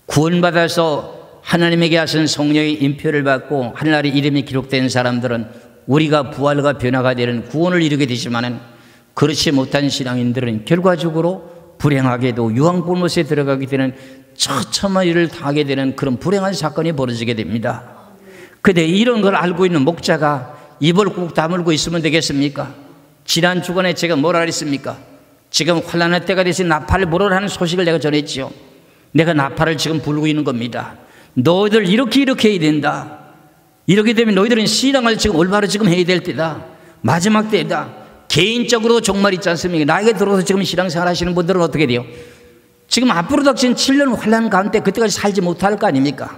S1: 구원받아서 하나님에게 하신 성령의 인표를 받고 하늘나라에 이름이 기록된 사람들은 우리가 부활과 변화가 되는 구원을 이루게 되지만은 그렇지 못한 신앙인들은 결과적으로 불행하게도 유황불못에 들어가게 되는 처참한 일을 당하게 되는 그런 불행한 사건이 벌어지게 됩니다. 그런데 이런 걸 알고 있는 목자가 입을 꾹 다물고 있으면 되겠습니까? 지난 주간에 제가 뭐라 그랬습니까? 지금 환난의 때가 되신 나팔을 불어라는 소식을 내가 전했지요. 내가 나팔을 지금 불고 있는 겁니다. 너희들 이렇게 해야 된다. 이렇게 되면 너희들은 신앙을 지금 올바로 지금 해야 될 때다. 마지막 때다. 개인적으로 종말 있지 않습니까? 나에게 들어서 지금 신앙생활 하시는 분들은 어떻게 돼요? 지금 앞으로 닥친 7년 환난 가운데 그때까지 살지 못할 거 아닙니까?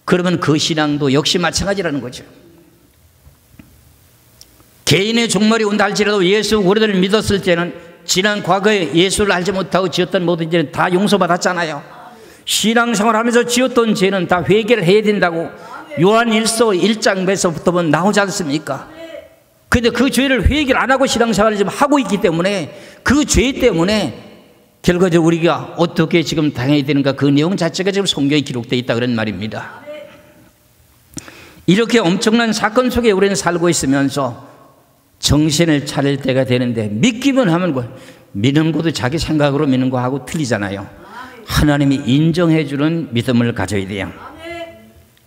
S1: 그러면 그 신앙도 역시 마찬가지라는 거죠. 개인의 종말이 온다 할지라도 예수 그리스도를 믿었을 때는 지난 과거에 예수를 알지 못하고 지었던 모든 죄는 다 용서받았잖아요. 신앙생활 하면서 지었던 죄는 다 회개를 해야 된다고 요한일서 1장에서부터 나오지 않습니까? 그런데 그 죄를 회개를 안 하고 신앙생활을 지금 하고 있기 때문에 그 죄 때문에 결과적으로 우리가 어떻게 지금 당해야 되는가 그 내용 자체가 지금 성경에 기록되어 있다 그런 말입니다. 이렇게 엄청난 사건 속에 우리는 살고 있으면서 정신을 차릴 때가 되는데 믿기만 하면 믿는 것도 자기 생각으로 믿는 거하고 틀리잖아요. 하나님이 인정해 주는 믿음을 가져야 돼요.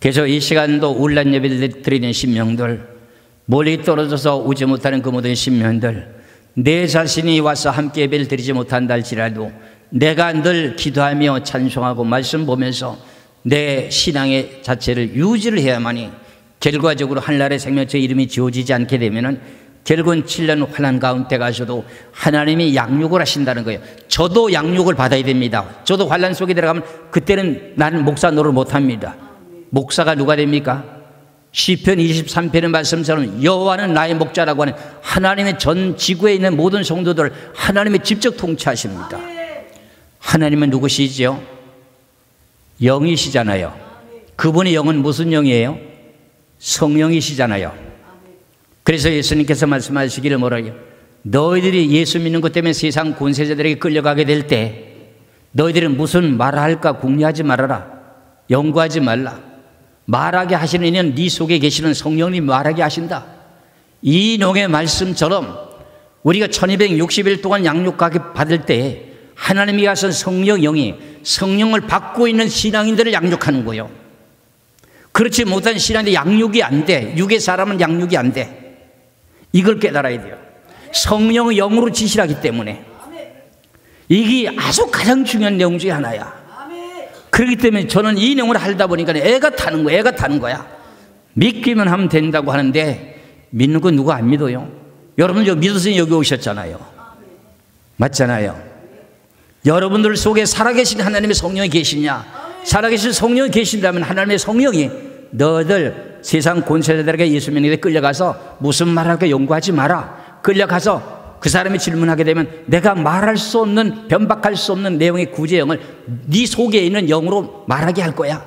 S1: 그래서 이 시간도 울란 예배를 드리는 신명들, 멀리 떨어져서 오지 못하는 그 모든 신명들, 내 자신이 와서 함께 예배를 드리지 못한다 할지라도 내가 늘 기도하며 찬송하고 말씀 보면서 내 신앙의 자체를 유지를 해야만이 결과적으로 하늘나라의 생명체 이름이 지어지지 않게 되면은 결국은 7년 환난 가운데 가셔도 하나님이 양육을 하신다는 거예요. 저도 양육을 받아야 됩니다. 저도 환난 속에 들어가면 그때는 나는 목사 노릇 못합니다. 목사가 누가 됩니까? 시편 23편의 말씀처럼 여호와는 나의 목자라고 하는 하나님의 전 지구에 있는 모든 성도들 하나님이 직접 통치하십니다. 하나님은 누구시죠? 영이시잖아요. 그분의 영은 무슨 영이에요? 성령이시잖아요. 그래서 예수님께서 말씀하시기를 뭐라요? 너희들이 예수 믿는 것 때문에 세상 권세자들에게 끌려가게 될 때 너희들은 무슨 말을 할까 궁리하지 말아라. 연구하지 말라. 말하게 하시는 이는 네 속에 계시는 성령님 말하게 하신다. 이 농의 말씀처럼 우리가 1260일 동안 양육하게 받을 때 하나님이 하신 성령 영이 성령을 받고 있는 신앙인들을 양육하는 거예요. 그렇지 못한 신앙인들 양육이 안 돼. 육의 사람은 양육이 안 돼. 이걸 깨달아야 돼요. 성령의 영으로 지시하기 때문에 이게 아주 가장 중요한 내용 중에 하나야. 그렇기 때문에 저는 이 내용을 하다 보니까 애가 타는 거야. 믿기만 하면 된다고 하는데 믿는 건 누가 안 믿어요? 여러분 믿으시니 여기 오셨잖아요. 맞잖아요. 여러분들 속에 살아계신 하나님의 성령이 계시냐? 살아계신 성령이 계신다면 하나님의 성령이 너희들 세상 권세자들에게 예수 믿는 데 끌려가서 무슨 말할까 연구하지 마라. 끌려가서 그 사람이 질문하게 되면 내가 말할 수 없는 변박할 수 없는 내용의 구제형을 네 속에 있는 영으로 말하게 할 거야.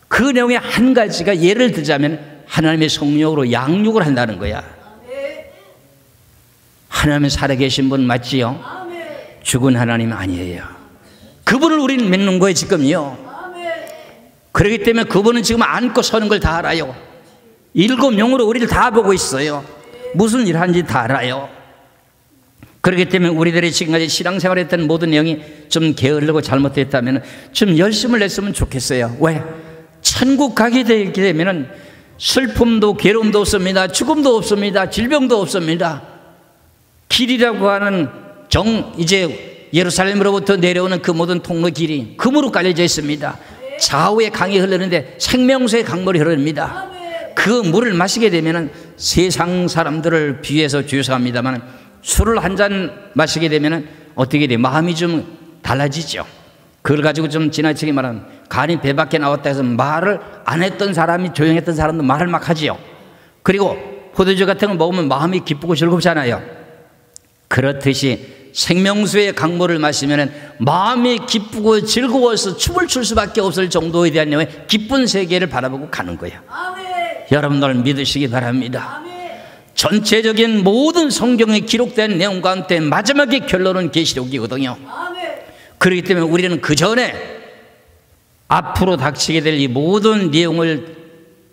S1: 그 내용의 한 가지가 예를 들자면 하나님의 성령으로 양육을 한다는 거야. 하나님은 살아계신 분 맞지요? 죽은 하나님 아니에요. 그분을 우리는 믿는 거예요 지금요. 그렇기 때문에 그분은 지금 안고 서는 걸 다 알아요. 일곱 영으로 우리를 다 보고 있어요. 무슨 일 하는지 다 알아요. 그렇기 때문에 우리들이 지금까지 신앙생활했던 모든 내용이 좀 게으르고 잘못됐다면 좀 열심을 냈으면 좋겠어요. 왜? 천국 가게 되면 슬픔도 괴로움도 없습니다. 죽음도 없습니다. 질병도 없습니다. 길이라고 하는 이제 예루살렘으로부터 내려오는 그 모든 통로 길이 금으로 깔려져 있습니다. 좌우에 강이 흐르는데 생명수의 강물이 흐릅니다. 그 물을 마시게 되면 세상 사람들을 비유해서 죄송합니다만 술을 한 잔 마시게 되면 어떻게 돼요? 마음이 좀 달라지죠. 그걸 가지고 좀 지나치게 말하면 간이 배 밖에 나왔다 해서 말을 안 했던 사람이 조용했던 사람도 말을 막 하지요. 그리고 포도주 같은 거 먹으면 마음이 기쁘고 즐겁잖아요. 그렇듯이 생명수의 강물을 마시면 마음이 기쁘고 즐거워서 춤을 출 수밖에 없을 정도에 대한 내용의 기쁜 세계를 바라보고 가는 거예요. 여러분들 믿으시기 바랍니다. 전체적인 모든 성경에 기록된 내용 가운데 마지막의 결론은 계시록이거든요. 그렇기 때문에 우리는 그 전에 앞으로 닥치게 될 이 모든 내용을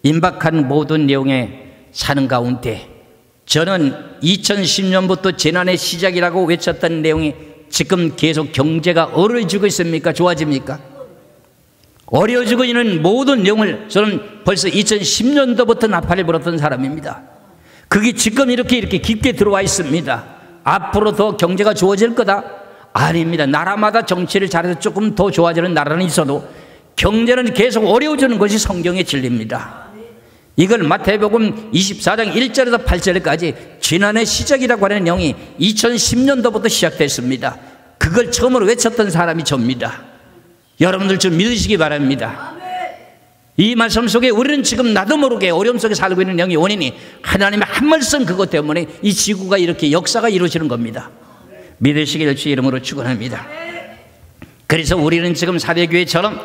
S1: 임박한 모든 내용에 사는 가운데 저는 2010년부터 재난의 시작이라고 외쳤던 내용이 지금 계속 경제가 어려워지고 있습니까? 좋아집니까? 어려워지고 있는 모든 내용을 저는 벌써 2010년도부터 나팔을 불었던 사람입니다. 그게 지금 이렇게 깊게 들어와 있습니다. 앞으로 더 경제가 좋아질 거다? 아닙니다. 나라마다 정치를 잘해서 조금 더 좋아지는 나라는 있어도 경제는 계속 어려워지는 것이 성경의 진리입니다. 이걸 마태복음 24장 1절에서 8절까지 재난의 시작이라고 하는 내용이 2010년도부터 시작됐습니다. 그걸 처음으로 외쳤던 사람이 접니다. 여러분들 좀 믿으시기 바랍니다. 이 말씀 속에 우리는 지금 나도 모르게 어려움 속에 살고 있는 영의 원인이 하나님의 한 말씀 그것 때문에 이 지구가 이렇게 역사가 이루어지는 겁니다. 믿으시기를 주의 이름으로 축원합니다. 그래서 우리는 지금 사대교회처럼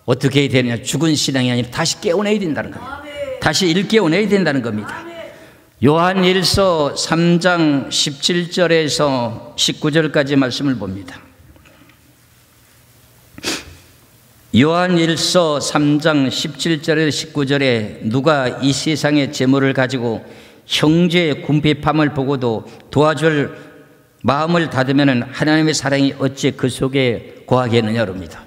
S1: 어떻게 해야 되느냐, 죽은 신앙이 아니라 다시 깨어내야 된다는 겁니다. 다시 일깨어내야 된다는 겁니다. 요한일서 3장 17절에서 19절까지 말씀을 봅니다. 요한일서 3장 17절에서 19절에 누가 이 세상의 재물을 가지고 형제의 궁핍함을 보고도 도와줄 마음을 닫으면 하나님의 사랑이 어찌 그 속에 거하겠느냐 그럽니다.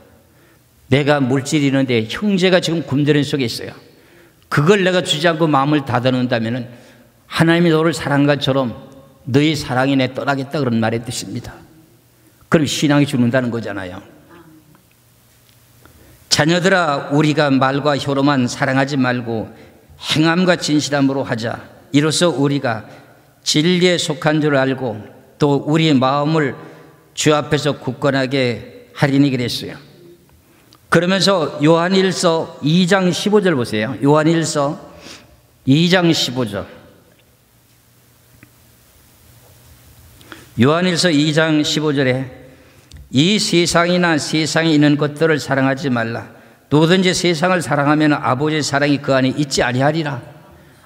S1: 내가 물질이 있는데 형제가 지금 굶주림 속에 있어요. 그걸 내가 주지 않고 마음을 닫아놓는다면 하나님이 너를 사랑한 것처럼 너희 사랑이 내 떠나겠다 그런 말의 뜻입니다. 그럼 신앙이 죽는다는 거잖아요. 자녀들아, 우리가 말과 혀로만 사랑하지 말고 행함과 진실함으로 하자. 이로써 우리가 진리에 속한 줄 알고 또 우리의 마음을 주 앞에서 굳건하게 하리니 그랬어요. 그러면서 요한일서 2장 15절 보세요. 요한일서 2장 15절. 요한일서 2장 15절에 이 세상이나 세상에 있는 것들을 사랑하지 말라. 누구든지 세상을 사랑하면 아버지의 사랑이 그 안에 있지 아니하리라.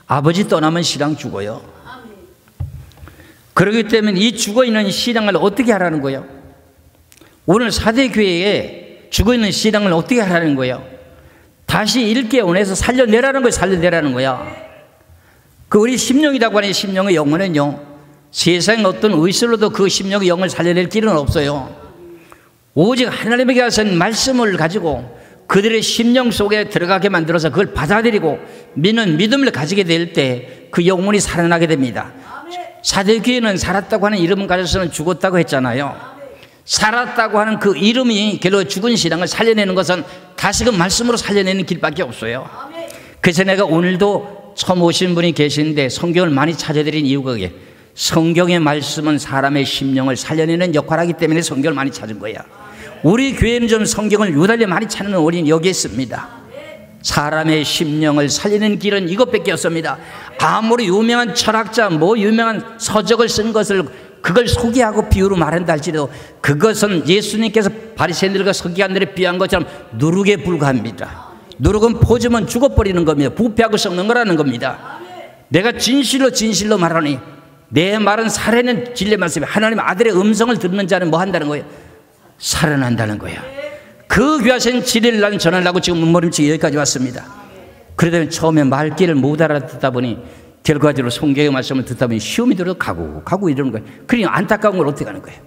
S1: 아버지 떠나면 신앙 죽어요. 그렇기 때문에 이 죽어있는 신앙을 어떻게 하라는 거예요? 오늘 사대교회에 죽어있는 신앙을 어떻게 하라는 거예요? 다시 일깨워내서 살려내라는 거예요. 살려내라는 거야. 그 우리 심령이라고 하는 심령의 영혼은요, 세상 어떤 의술로도 그 심령의 영을 살려낼 길은 없어요. 오직 하나님에게 하신 말씀을 가지고 그들의 심령 속에 들어가게 만들어서 그걸 받아들이고 믿는 믿음을 가지게 될 때 그 영혼이 살아나게 됩니다. 사대교회는 살았다고 하는 이름을 가져서는 죽었다고 했잖아요. 살았다고 하는 그 이름이 결국 죽은 신앙을 살려내는 것은 다시금 말씀으로 살려내는 길밖에 없어요. 그래서 내가 오늘도 처음 오신 분이 계시는데 성경을 많이 찾아드린 이유가 그게 성경의 말씀은 사람의 심령을 살려내는 역할을 하기 때문에 성경을 많이 찾은 거야. 우리 교회는 좀 성경을 유달리 많이 찾는 원인이 여기에 있습니다. 사람의 심령을 살리는 길은 이것밖에 없습니다. 아무리 유명한 철학자, 유명한 서적을 쓴 것을 그걸 소개하고 비유로 말한다 할지라도 그것은 예수님께서 바리새인들과 서기관들에 비한 것처럼 누룩에 불과합니다. 누룩은 포주면 죽어버리는 겁니다. 부패하고 썩는 거라는 겁니다. 내가 진실로 말하니 내 말은 살아있는 진리의 말씀이 하나님 아들의 음성을 듣는 자는 뭐 한다는 거예요? 살아난다는 거예요. 그 귀하신 진리를 나는 전하려고 지금 몸부림치고 여기까지 왔습니다. 그러다 처음에 말귀를 못 알아듣다 보니 결과적으로 성경의 말씀을 듣다 보니 시험이 들어도 가고 이러는 거예요. 그러니 안타까운 걸 어떻게 하는 거예요?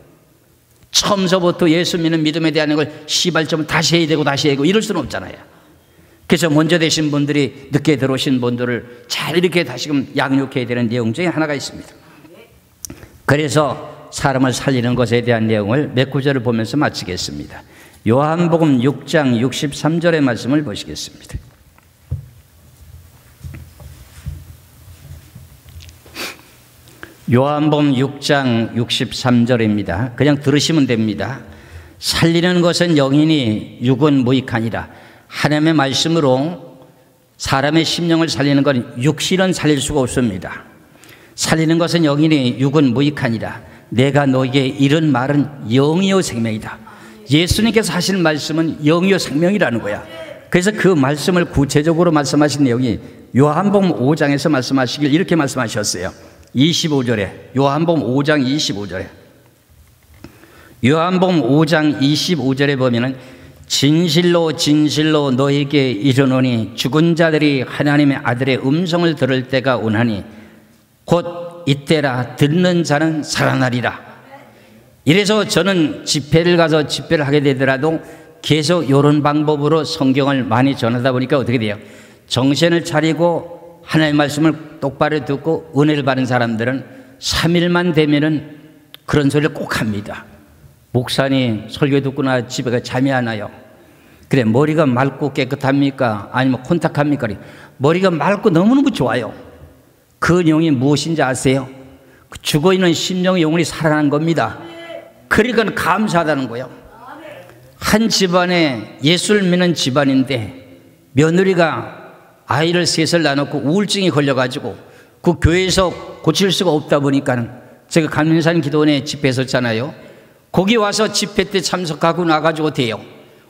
S1: 처음서부터 예수 믿는 믿음에 대한 걸 시발점을 다시 해야 되고 이럴 수는 없잖아요. 그래서 먼저 되신 분들이 늦게 들어오신 분들을 잘 이렇게 다시금 양육해야 되는 내용 중에 하나가 있습니다. 그래서 사람을 살리는 것에 대한 내용을 몇 구절을 보면서 마치겠습니다. 요한복음 6장 63절의 말씀을 보시겠습니다. 요한복음 6장 63절입니다. 그냥 들으시면 됩니다. 살리는 것은 영이니 육은 무익하니라. 하나님의 말씀으로 사람의 심령을 살리는 건 육신은 살릴 수가 없습니다. 살리는 것은 영이니 육은 무익하니라. 내가 너에게 이런 말은 영이요 생명이다. 예수님께서 하신 말씀은 영이요 생명이라는 거야. 그래서 그 말씀을 구체적으로 말씀하신 내용이 요한복음 5장에서 말씀하시길 이렇게 말씀하셨어요. 25절에 요한복음 5장 25절에 요한복음 5장 25절에 보면은 진실로 너에게 이르노니 죽은 자들이 하나님의 아들의 음성을 들을 때가 오나니 곧 이때라. 듣는 자는 살아나리라. 이래서 저는 집회를 가서 집회를 하게 되더라도 계속 이런 방법으로 성경을 많이 전하다 보니까 어떻게 돼요? 정신을 차리고 하나님의 말씀을 똑바로 듣고 은혜를 받은 사람들은 3일만 되면은 그런 소리를 꼭 합니다. 목사님 설교 듣고나 집에 가 잠이 안 와요. 그래, 머리가 맑고 깨끗합니까? 아니면 혼탁합니까? 머리가 맑고 너무너무 좋아요. 그 영이 무엇인지 아세요? 죽어있는 심령의 영혼이 살아난 겁니다. 그러니까 감사하다는 거예요. 한 집안에 예수를 믿는 집안인데 며느리가 아이를 셋을 낳아놓고 우울증이 걸려가지고 그 교회에서 고칠 수가 없다 보니까 제가 감민산 기도원에 집회 했었잖아요. 거기 와서 집회 때 참석하고 나가지고 돼요.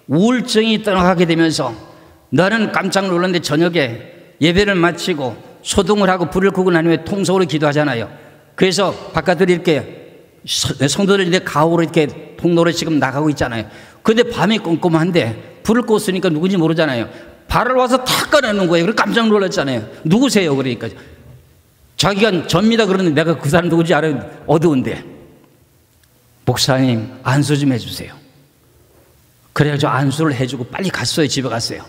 S1: 우울증이 떠나가게 되면서 나는 깜짝 놀랐는데 저녁에 예배를 마치고 소등을 하고 불을 끄고 난 후에 통성으로 기도하잖아요. 그래서 바깥으로 이렇게 성도들 이렇게 가오로 이렇게 통로로 지금 나가고 있잖아요. 근데 밤이 꼼꼼한데 불을 껐으니까 누군지 모르잖아요. 발을 와서 탁 꺼내는 거예요. 그래서 깜짝 놀랐잖아요. 누구세요? 그러니까 자기가 접니다 그러는데 내가 그 사람 누군지 알아요. 어두운데 목사님 안수 좀 해주세요. 그래가지고 안수를 해주고 빨리 갔어요. 집에 갔어요.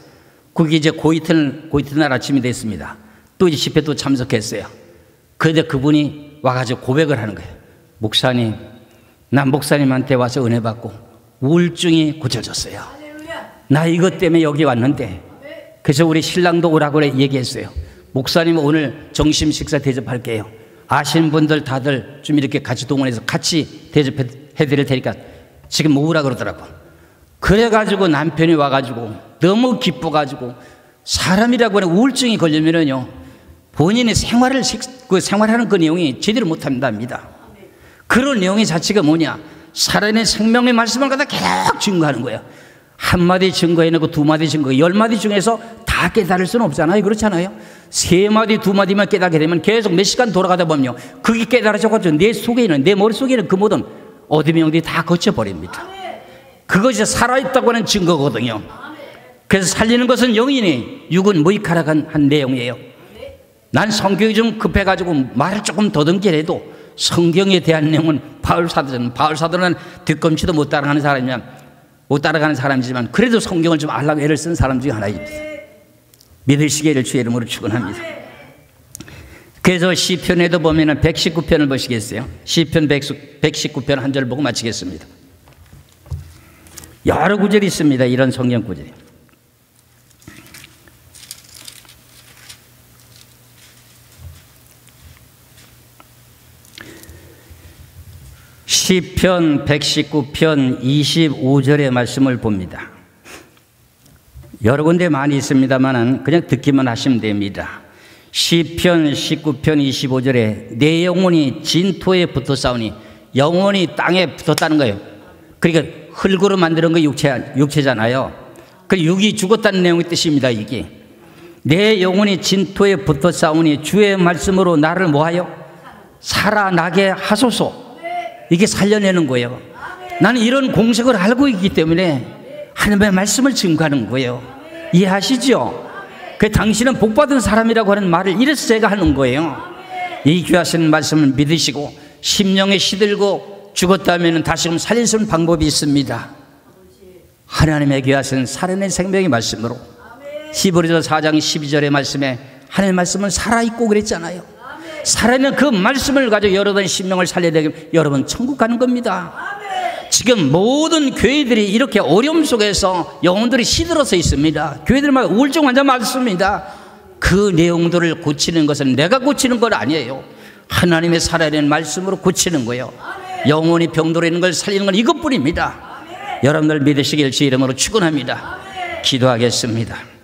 S1: 그게 이제 고이트날 아침이 됐습니다. 또 이제 집회 또 참석했어요. 그런데 그분이 와가지고 고백을 하는 거예요. 목사님, 난 목사님한테 와서 은혜 받고 우울증이 고쳐졌어요. 나 이것 때문에 여기 왔는데 그래서 우리 신랑도 오라고 얘기했어요. 목사님 오늘 점심 식사 대접할게요. 아시는 분들 다들 좀 이렇게 같이 동원해서 같이 대접해드릴 테니까 지금 오라 그러더라고. 그래가지고 남편이 와가지고 너무 기뻐가지고 사람이라고 하는 우울증이 걸리면은요 본인의 생활하는 그 내용이 제대로 못한답니다. 그런 내용의 자체가 뭐냐? 살아있는 생명의 말씀을 갖다 계속 증거하는 거예요. 한마디 증거해놓고 두마디 증거, 10마디 중에서 다 깨달을 수는 없잖아요. 그렇잖아요. 3마디, 2마디만 깨닫게 되면 계속 몇 시간 돌아가다 보면요 그게 깨달아져가지고 내 속에 있는, 내 머릿속에 있는 그 모든 어둠의 영들이 다 거쳐버립니다. 그것이 살아있다고 하는 증거거든요. 그래서 살리는 것은 영이니 육은 무익하라고 한 내용이에요. 난 성경이 좀 급해가지고 말을 조금 더듬기해도 성경에 대한 내용은 바울 사도는 뒤꿈치도 못 따라가는 사람이지만 그래도 성경을 좀 알라고 애를 쓴 사람 중에 하나입니다. 믿으시기를 주의 이름으로 축원합니다. 그래서 시편에도 보면은 119편을 보시겠어요? 시편 119편 한 절 보고 마치겠습니다. 여러 구절이 있습니다. 이런 성경 구절이. 시편 119편 25절의 말씀을 봅니다. 여러 군데 많이 있습니다만 그냥 듣기만 하시면 됩니다. 시편 19편 25절에 내 영혼이 진토에 붙어 싸우니, 영혼이 땅에 붙었다는 거예요. 그러니까 흙으로 만드는 거 육체잖아요. 그 육이 죽었다는 내용의 뜻입니다. 이게 내 영혼이 진토에 붙어 싸우니 주의 말씀으로 나를 뭐하여 살아나게 하소서. 이게 살려내는 거예요. 나는 이런 공식을 알고 있기 때문에 하나님의 말씀을 증거하는 거예요. 이해하시죠? 그 당신은 복받은 사람이라고 하는 말을 이래서 제가 하는 거예요. 이 귀하신 말씀을 믿으시고 심령에 시들고 죽었다면 다시금 살릴 수 있는 방법이 있습니다. 하나님의 귀하신 살아낸 생명의 말씀으로 히브리서 4장 12절의 말씀에 하나님의 말씀은 살아있고 그랬잖아요. 살아있는 그 말씀을 가지고 여러분의 심령을 살려야 되면 여러분 천국 가는 겁니다. 지금 모든 교회들이 이렇게 어려움 속에서 영혼들이 시들어서 있습니다. 교회들마다 우울증 환자 많습니다. 그 내용들을 고치는 것은 내가 고치는 건 아니에요. 하나님의 살아있는 말씀으로 고치는 거예요. 영혼이 병들어 있는 걸 살리는 건 이것뿐입니다. 여러분들 믿으시길 주의 이름으로 축원합니다. 기도하겠습니다.